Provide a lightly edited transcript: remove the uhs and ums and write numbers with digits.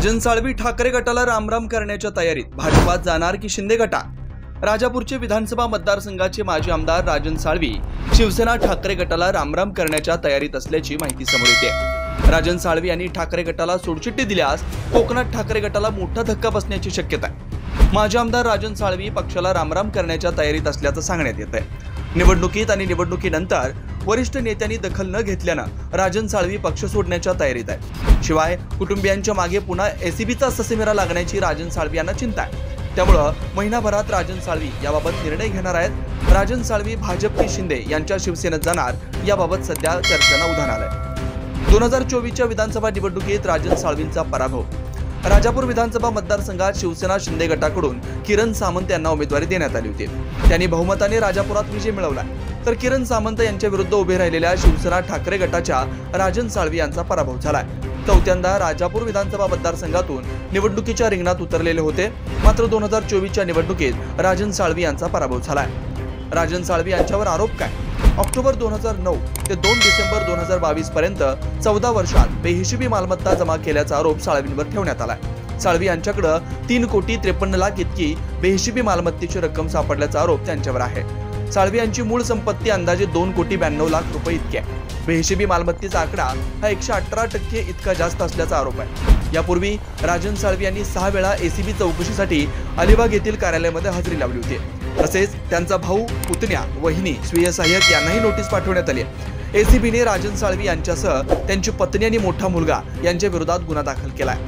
राजन साळवी ठाकरे गटाला रामराम करण्याच्या तयारीत, भाजपात जाणार की शिंदे गटात? राजापूरचे विधानसभा मतदारसंघाचे माजी आमदार राजन साळवी शिवसेना ठाकरे गटाला रामराम करण्याच्या तयारीत असल्याची माहिती समोर येते। राजन साळवी यांनी ठाकरे गटाला सोडचिठ्ठी दिल्यास कोकणात ठाकरे गटाला मोठा धक्का बसण्याची शक्यता आहे। माजी आमदार राजन साळवी पक्षाला रामराम करण्याच्या तयारीत असल्याचं सांगण्यात येतंय। निवडणुकीत आणि निवडणुकीनंतर वरिष्ठ नेत्यांनी दखल न घेतल्यानं राजन साळवी पक्ष सोडण्याच्या तयारीत आहे। शिवाय कुटुंबियांच्या मागे पुन्हा एसीबीचा ससेमिरा लागण्याची राजन साळवी यांना चिंता आहे। त्यामुळे महिनाभरात राजन साळवी याबाबत निर्णय घेणार आहेत। राजन साळवी भाजप की शिंदे यांच्या शिवसेनेत जाणार याबाबत सध्या चर्चांना उधाण आलंय। 2024च्या विधानसभा निवडणुकीत राजन साळवींचा पराभव। राजापूर विधानसभा मतदारसंघात शिवसेना शिंदे गटाकडून किरण सामंत यांना उमेदवारी देण्यात आली होती। त्यांनी बहुमताने राजापुरात विजय मिळवला, तर किरण सामंत यांच्या विरुद्ध उभे राहिलेल्या शिवसेना ठाकरे गटाच्या राजन साळवी यांचा पराभव झालाय। चौथ्यांदा राजापूर विधानसभा मतदारसंघातून निवडणुकीच्या रिंगणात उतरलेले होते, मात्र 2024च्या निवडणुकीत राजन साळवी यांचा पराभव झालाय। राजन साळवी यांच्यावर आरोप काय? ऑक्टोबर 2009 ते 2 डिसेंबर 2022 पर्यंत 14 वर्षात बेहिशेबी मालमत्ता जमा केल्याचा आरोप साळवींवर ठेवण्यात आलाय। साळवी यांच्याकडे 3,53,00,000 इतकी बेहिशेबी मालमत्तेची रक्कम सापडल्याचा आरोप त्यांच्यावर आहे। साळवी यांची मूळ संपत्ती अंदाजे 2,92,00,000 रुपये इतकी आहे। बेहिशेबी मालमत्तेचा आकडा हा 118% इतका जास्त असल्याचा आरोप आहे। यापूर्वी राजन साळवी यांनी 6 वेळा एसीबी चौकशीसाठी अलिबाग येथील कार्यालयामध्ये हजेरी लावली होती। तसेच त्यांचा भाऊ, पुतण्या, वहिनी, स्वीय सहाय्यक यांनाही नोटीस पाठवण्यात आली आहे। एसीबीने राजन साळवी यांच्यासह त्यांची पत्नी आणि मोठा मुलगा यांच्या विरोधात गुन्हा दाखल केलाय।